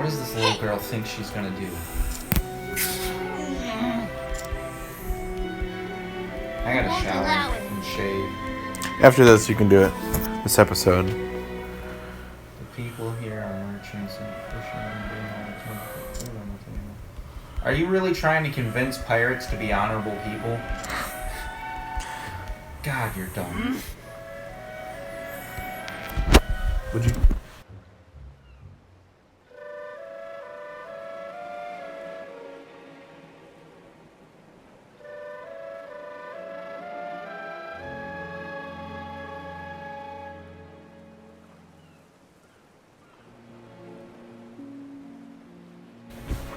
What does this little girl think she's gonna do? I gotta shower and shave. After this, you can do it. This episode. The people here are merchants and fishermen. Are you really trying to convince pirates to be honorable people? God, you're dumb. Would you?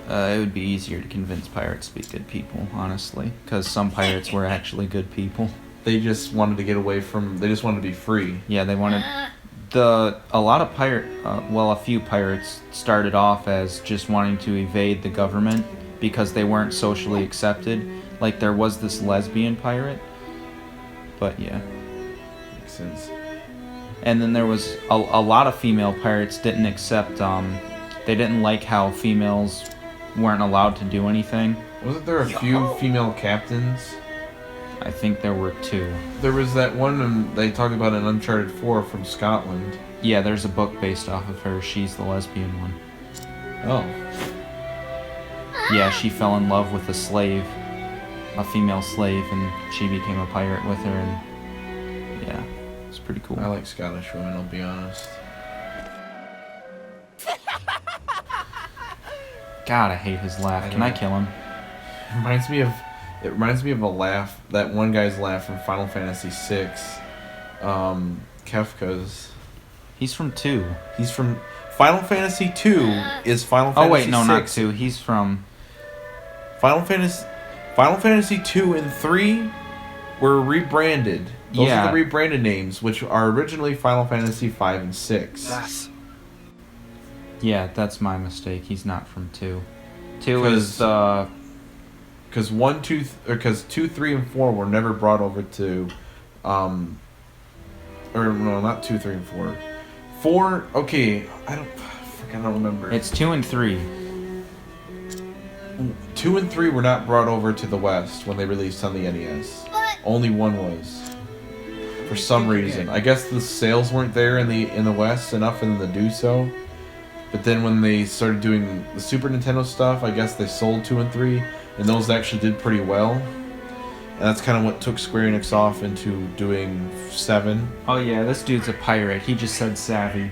It would be easier to convince pirates to be good people, honestly, because some pirates were actually good people. They just wanted to get away from. They just wanted to be free. Yeah, they wanted a few pirates started off as just wanting to evade the government because they weren't socially accepted. Like there was this lesbian pirate, but yeah, Makes sense. and then there was a lot of female pirates didn't accept. They didn't like how females weren't allowed to do anything. Wasn't there a few female captains? I think there were 2. There was that one they talked about in Uncharted 4 from Scotland. Yeah, there's a book based off of her. She's the lesbian one. Oh. Yeah, she fell in love with a slave, a female slave, and she became a pirate with her, and yeah, it's pretty cool. I like Scottish women, I'll be honest. God, I hate his laugh. Can I kill him? It reminds me of a laugh, that one guy's laugh from Final Fantasy VI. Kefka's. He's from 2. He's from Final Fantasy 2 is Final Fantasy Oh wait, no, 6. not 2. He's from Final Fantasy 2 and 3 were rebranded. Those are the rebranded names, which are originally Final Fantasy 5 and 6. Yes. Yeah, that's my mistake. He's not from 2. 2 is the... Because 2, 3, and 4 were never brought over to... or no, not 2, 3, and 4. 4, okay, I don't remember. It's 2 and 3. 2 and 3 were not brought over to the West when they released on the NES. Only 1 was. For some reason. I guess the sales weren't there in the West enough for them to do so. But then when they started doing the Super Nintendo stuff, I guess they sold 2 and 3, and those actually did pretty well. And that's kind of what took Square Enix off into doing 7. Oh yeah, this dude's a pirate. He just said savvy.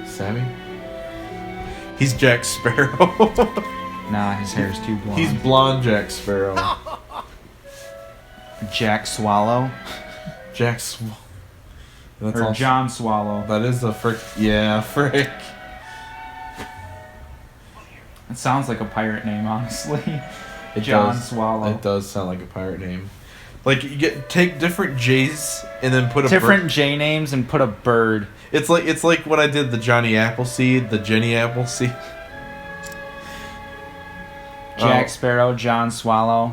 Savvy? He's Jack Sparrow. Nah, his hair's too blonde. He's blonde Jack Sparrow. Jack Swallow? Jack Swallow. Or John Swallow. That is a frick. Yeah, frick. It sounds like a pirate name, honestly. It John does. Swallow. It does sound like a pirate name. Like you take different J's and then put a different J names and put a bird. It's like when I did the Johnny Appleseed, the Jenny Appleseed. Jack Sparrow, John Swallow,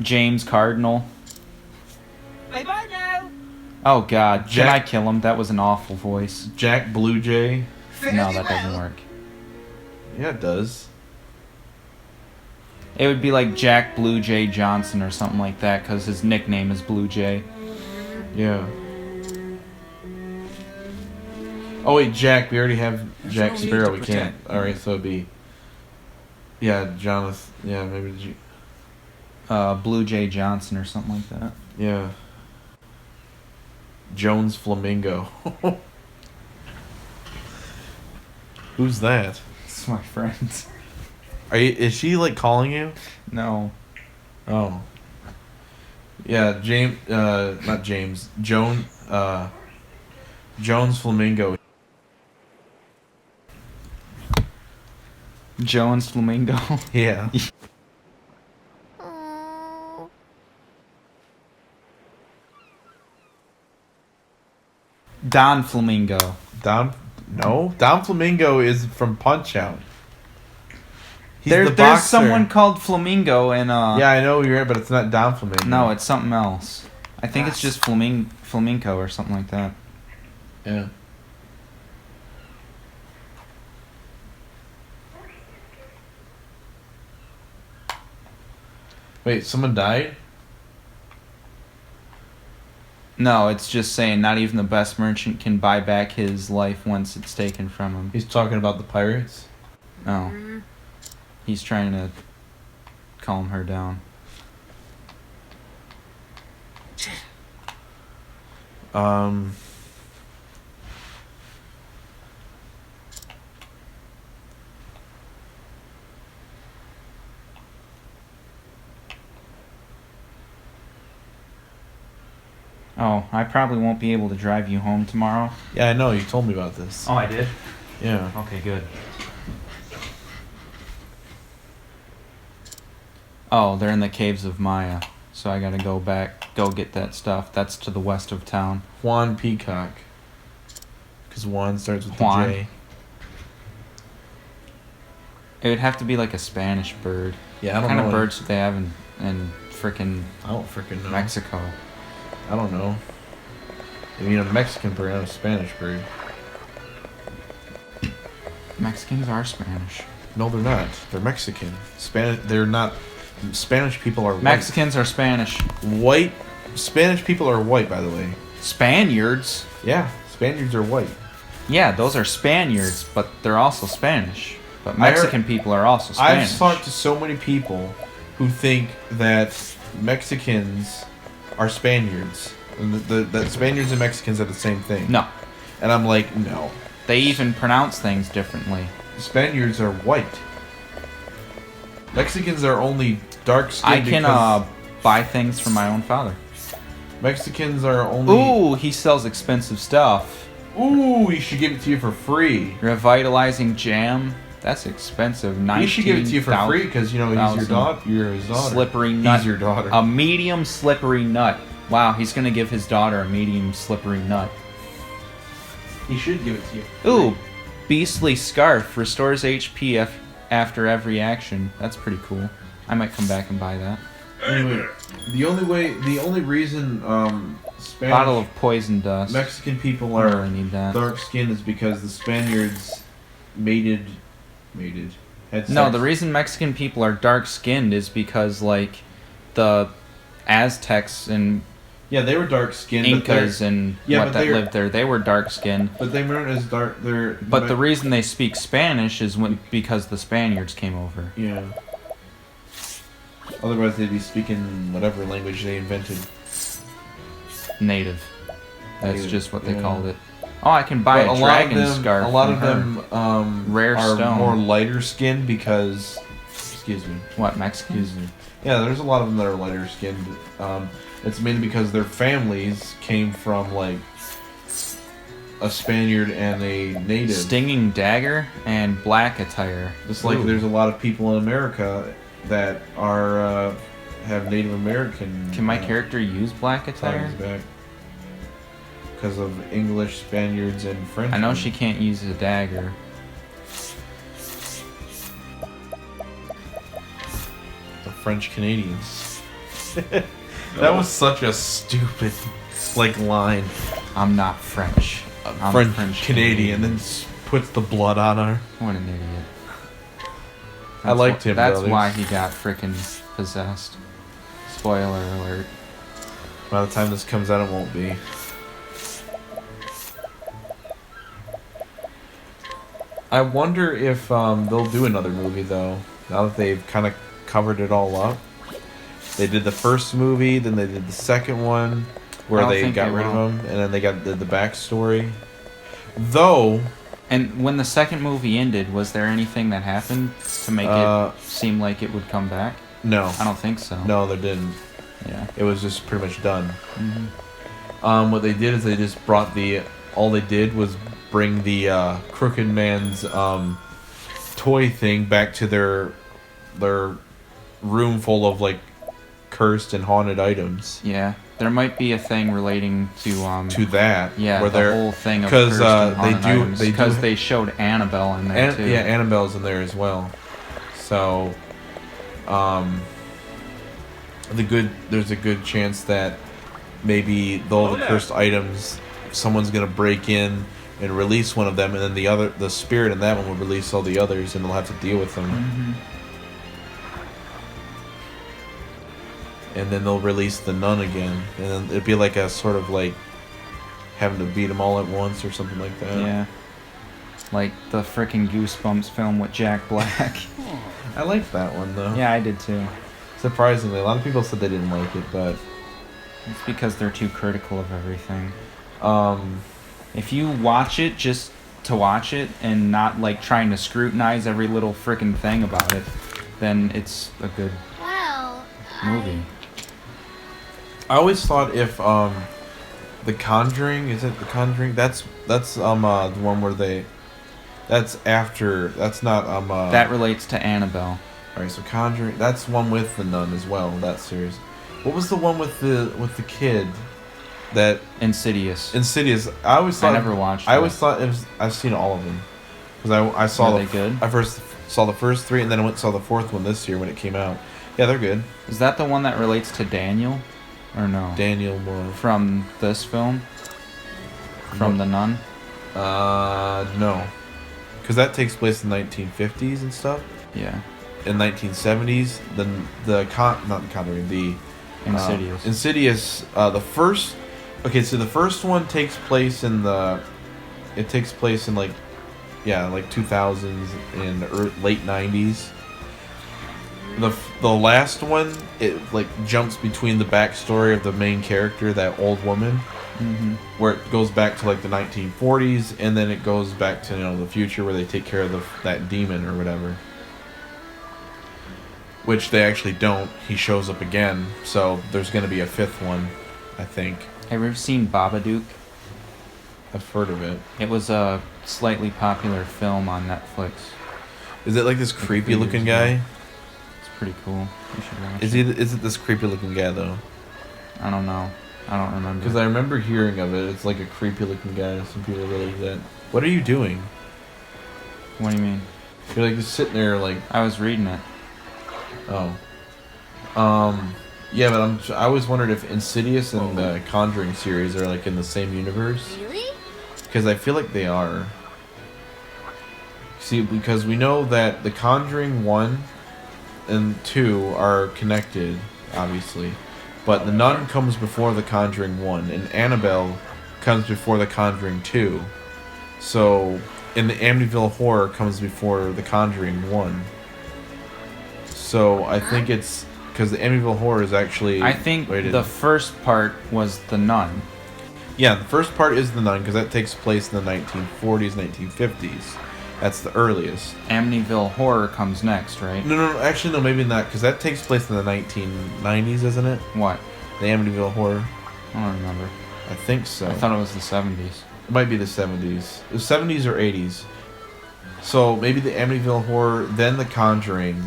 James Cardinal. Bye-bye now. Oh God, did I kill him? That was an awful voice. Jack Blue Jay. No, that doesn't work. Yeah, it does. It would be like Jack Blue Jay Johnson or something like that, because his nickname is Blue Jay. Yeah. Oh wait, Jack. We already have Jack Sparrow. We can't. All right, so it'd be. Yeah, Jonathan. Yeah, maybe. Blue Jay Johnson or something like that. Yeah. Jones Flamingo. Who's that? It's my friend. Is she like calling you? No. Oh. Yeah, James. Not James. Jones Flamingo. Jones Flamingo. Yeah. Don Flamingo. Don Flamingo is from Punch-Out. There's someone called Flamingo and Yeah, I know you're right, but it's not Don Flamingo. No, it's something else. I think it's just Flamenco or something like that. Yeah. Wait, someone died? No, it's just saying not even the best merchant can buy back his life once it's taken from him. He's talking about the pirates? Oh. He's trying to calm her down. Oh, I probably won't be able to drive you home tomorrow. Yeah, I know. You told me about this. Oh, I did? Yeah. Okay, good. Oh, they're in the caves of Maya. So I gotta go get that stuff. That's to the west of town. Juan Peacock. Because Juan starts with Juan. the J. It would have to be like a Spanish bird. Yeah, I What don't kind know. of birds do they have in frickin' I don't freaking know. Mexico? I don't know. I mean, a Mexican bird, not a Spanish bird. Mexicans are Spanish. No, they're not. They're Mexican. They're not. Spanish people are white. Mexicans are Spanish. White. Spanish people are white, by the way. Spaniards? Yeah, Spaniards are white. Yeah, those are Spaniards, but they're also Spanish. But Mexican people are also Spanish. I've talked to so many people who think that Mexicans are Spaniards. And that Spaniards and Mexicans are the same thing. No. And I'm like, no. They even pronounce things differently. Spaniards are white. Mexicans are only dark skinned. I can buy things from my own father. Mexicans are only. Ooh, he sells expensive stuff. Ooh, he should give it to you for free. Revitalizing jam. That's expensive. He should give it to you for free because, you know, he's your daughter. You're his daughter. Slippery nut. He's your daughter. A medium slippery nut. Wow, he's going to give his daughter a medium slippery nut. He should give it to you. Ooh, beastly scarf. Restores HP after every action. That's pretty cool. I might come back and buy that. Anyway, the only reason Spanish Bottle of poison dust. Mexican people I are really need that. dark skinned is because the Spaniards mated had sex. No, the reason Mexican people are dark skinned is because like the Aztecs and Yeah, they were dark skinned. Incas and but that lived there, they were dark skinned. But they weren't as dark. But the reason they speak Spanish is because the Spaniards came over. Yeah. Otherwise, they'd be speaking whatever language they invented. Native. That's Native, just what they yeah. called it. Oh, I can buy But a dragon scarf. A lot from of her. them Rare are stone. more lighter skinned because. Excuse me. What, Mexicans? Excuse me. Yeah, there's a lot of them that are lighter skinned. It's mainly because their families came from like a Spaniard and a native. Stinging dagger and black attire. Just like Ooh. there's a lot of people in America that are have Native American. Can my character use black attire? ties back because of English, Spaniards, and French. I know she can't use a dagger. The French Canadians. That was such a stupid line. I'm not French. I'm French Canadian, then puts the blood on her. What an idiot. I liked him. That's though. why he got frickin' possessed. Spoiler alert. By the time this comes out, it won't be. I wonder if they'll do another movie though. Now that they've kind of covered it all up. They did the first movie, then they did the second one, where they got rid of him, and then they got the backstory. Though. And when the second movie ended, was there anything that happened to make it seem like it would come back? No. I don't think so. No, there didn't. Yeah. It was just pretty much done. Mm-hmm. What they did is they just brought all they did was bring the Crooked Man's toy thing back to their room full of like cursed and haunted items. Yeah. There might be a thing relating to that. Yeah, where the whole thing of cursed and haunted items, because they showed Annabelle in there too. Yeah, Annabelle's in there as well. So, there's a good chance that maybe the cursed items, someone's gonna break in and release one of them, and then the spirit in that one will release all the others, and they'll have to deal with them. Mm-hmm. and then they'll release the Nun again, and then it'd be like a sort of like having to beat them all at once or something like that. Yeah. Like the frickin' Goosebumps film with Jack Black. I liked that one though. Yeah, I did too. Surprisingly, a lot of people said they didn't like it, but It's because they're too critical of everything. um, If you watch it just to watch it and not like trying to scrutinize every little frickin' thing about it, then it's a good movie. I always thought if The Conjuring, is it The Conjuring? That's the one where they. That's after. That's not That relates to Annabelle. Alright, so Conjuring. That's one with the Nun as well. That series. What was the one with the kid? That Insidious. Insidious. I always thought. I never watched I it. always thought it was. I've seen all of them. Because I saw Are they good? I first saw the first three, and then I went and saw the fourth one this year when it came out. Yeah, they're good. Is that the one that relates to Daniel? Or no? Daniel Moore. From this film? From The Nun? No. Because that takes place in the 1950s and stuff. Yeah. In 1970s, not the Conjuring, the Insidious. Insidious. The first. Okay, so the first one takes place in the. It takes place in like 2000s and late 90s. The last one, it like jumps between the backstory of the main character, that old woman, where it goes back to like the 1940s, and then it goes back to the future where they take care of that demon or whatever. Which they actually don't. He shows up again, so there's going to be a fifth one, I think. Have you ever seen Babadook? I've heard of it. It was a slightly popular film on Netflix. Is it like this creepy looking guy? It's pretty cool. You should watch Is it this creepy looking guy though? I don't know. I don't remember. Because I remember hearing of it. It's like a creepy looking guy. Some people really that. What are you doing? What do you mean? You're like just sitting there like. I was reading it. Oh. Yeah, but I always wondered if Insidious and the Conjuring series are like in the same universe. Really? Because I feel like they are. See, because we know that the Conjuring 1 and 2 are connected, obviously. But the Nun comes before the Conjuring 1, and Annabelle comes before the Conjuring 2. So, and the Amityville Horror comes before the Conjuring 1. So, I think it's... Because the Amityville Horror is actually... I think rated. the first part was The Nun. Yeah, the first part is the Nun, because that takes place in the 1940s, 1950s. That's the earliest. Amityville Horror comes next, right? No, actually, no, maybe not, because that takes place in the 1990s, isn't it? What? The Amityville Horror? I don't remember. I think so. I thought it was the 70s. It might be the 70s. The 70s or 80s. So, maybe the Amityville Horror, then the Conjuring,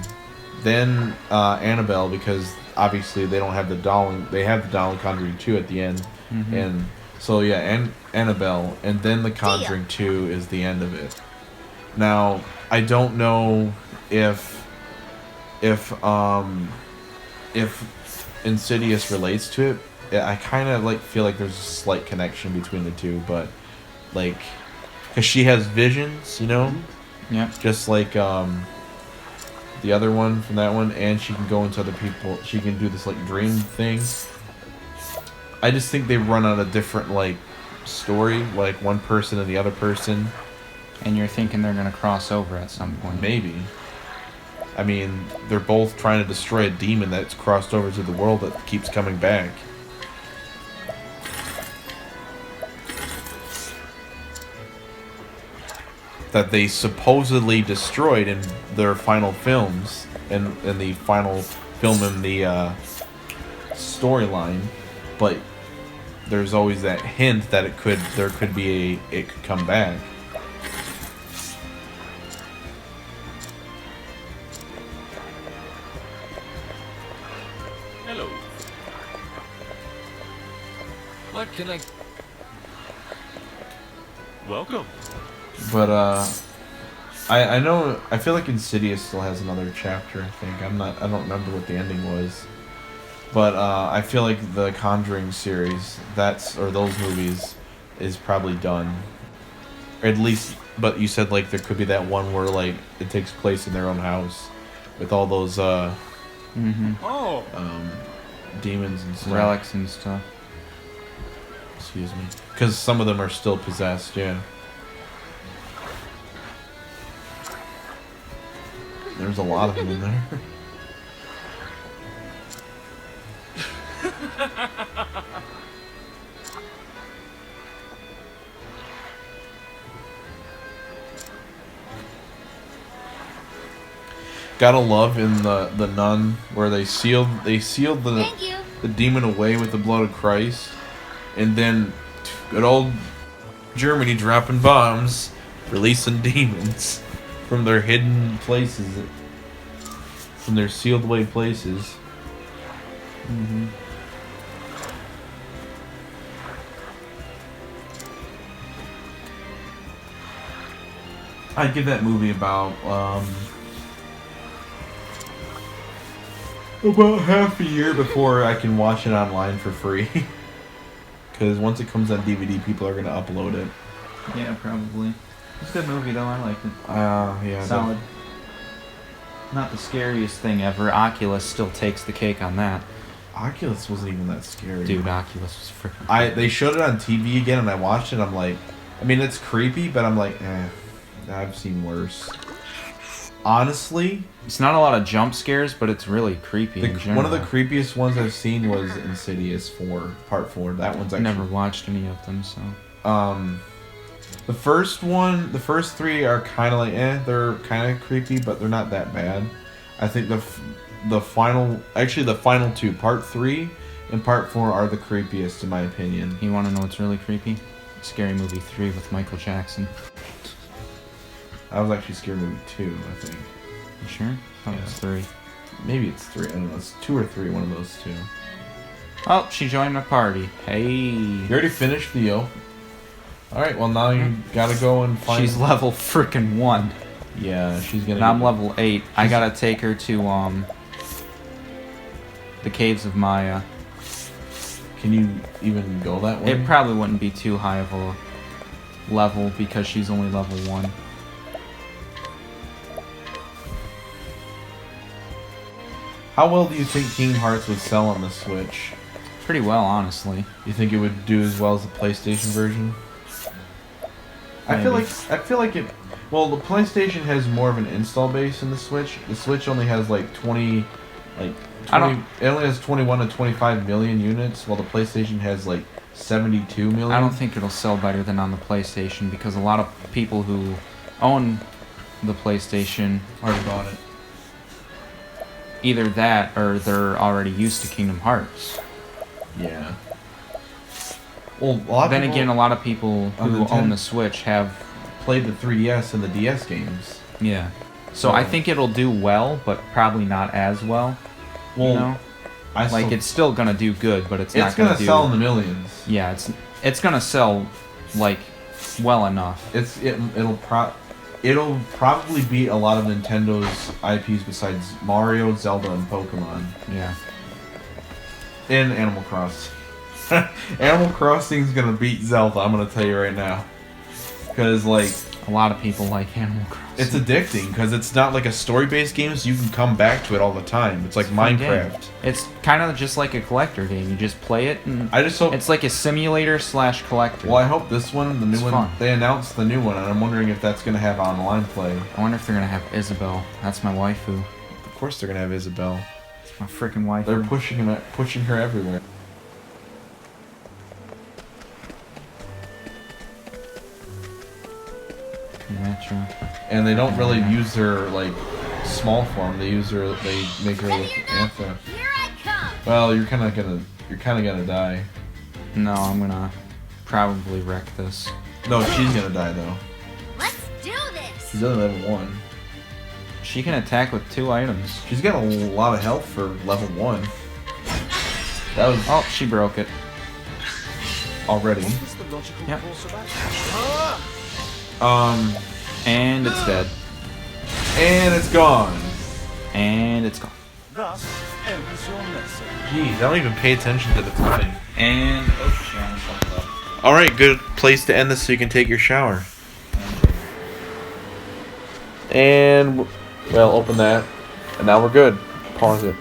then Annabelle, because obviously they don't have the doll. They have the doll in Conjuring 2 at the end. Mm-hmm. And so, yeah, Annabelle, and then the Conjuring 2 is the end of it. Now, I don't know if Insidious relates to it. I kind of like feel like there's a slight connection between the two, but like, cause she has visions, Yeah. just like the other one from that one, and she can go into other people. She can do this like dream thing. I just think they run on a different like story, like one person and the other person. And you're thinking they're gonna cross over at some point. Maybe. I mean, they're both trying to destroy a demon that's crossed over to the world that keeps coming back. That they supposedly destroyed in their final films, in the final film in the storyline, but there's always that hint that it could come back. Hello. What can I... Welcome. But I know, I feel like Insidious still has another chapter. I think I don't remember what the ending was, but I feel like the Conjuring series, those movies, is probably done, or at least. But you said like there could be that one where like it takes place in their own house, with all those Mm-hmm. Oh. demons and stuff. relics and stuff. Excuse me. Because some of them are still possessed, yeah. There's a lot of them in there. Gotta love in the Nun where they sealed the demon away with the blood of Christ, and then good old Germany dropping bombs, releasing demons from their hidden places, from their sealed away places. Mm-hmm. I'd give that movie about half a year before I can watch it online for free. Because once it comes on DVD, people are gonna upload it. Yeah, probably. It's a good movie though. I liked it. Yeah. Solid. Not the scariest thing ever. Oculus still takes the cake on that. Oculus wasn't even that scary. Dude, Oculus was freaking. They showed it on TV again, and I watched it. I'm like, I mean, it's creepy, but I'm like, I've seen worse. Honestly, It's not a lot of jump scares, but it's really creepy. In general. one of the creepiest ones I've seen was Insidious 4, Part 4. That one's I actually never watched any of them, so. The first three are kind of like, they're kind of creepy, but they're not that bad. I think the final two, Part 3 and Part 4, are the creepiest in my opinion. You want to know what's really creepy? Scary Movie 3 with Michael Jackson. That was actually Scary Movie 2, I think. You sure? I thought it was 3. Maybe it's 3. I don't know. It's 2 or 3, one of those two. Oh, she joined my party. Hey. You already finished the oath. Alright, well now you gotta go and find... She's level frickin' 1. Yeah, she's gonna... And I'm level 8. I gotta take her to, the Caves of Maya. Can you even go that way? It probably wouldn't be too high of a level because she's only level 1. How well do you think Kingdom Hearts would sell on the Switch? Pretty well, honestly. You think it would do as well as the PlayStation version? I feel like it. Well, the PlayStation has more of an install base than the Switch. The Switch only has like 20. It only has 21 to 25 million units, while the PlayStation has like 72 million. I don't think it'll sell better than on the PlayStation because a lot of people who own the PlayStation already bought it. Either that or they're already used to Kingdom Hearts. Yeah. Well, a lot of then people again, a lot of people who own the Switch have played the 3DS and the DS games. Yeah. So I think it'll do well, but probably not as well. Well, you know? It's still gonna do good, but it's not gonna sell in the millions. Yeah, it's gonna sell like well enough. It'll probably beat a lot of Nintendo's IPs besides Mario, Zelda, and Pokemon. Yeah. And Animal Crossing. Animal Crossing's gonna beat Zelda, I'm gonna tell you right now. Because, a lot of people like Animal Crossing. It's addicting, because it's not like a story-based game, so you can come back to it all the time. It's like Minecraft. It's kind of just like a collector game. You just play it, and I just hope it's like a simulator / collector. Well, I hope this one, the new one, fun. They announced the new one, and I'm wondering if that's gonna have online play. I wonder if they're gonna have Isabelle. That's my waifu. Of course they're gonna have Isabelle. It's my freaking waifu. They're pushing her everywhere. Metro. And they don't really use her small form. They make her Antha. Here I come. Well, you're kind of gonna die. No, I'm gonna probably wreck this. No, she's gonna die though. Let's do this. She's only level 1. She can attack with 2 items. She's got a lot of health for level 1. That was Oh, she broke it. already. Yep. And it's dead. And it's gone. And it's gone. Jeez, I don't even pay attention to the time. And All right, good place to end this so you can take your shower. And well, open that, and now we're good. Pause it.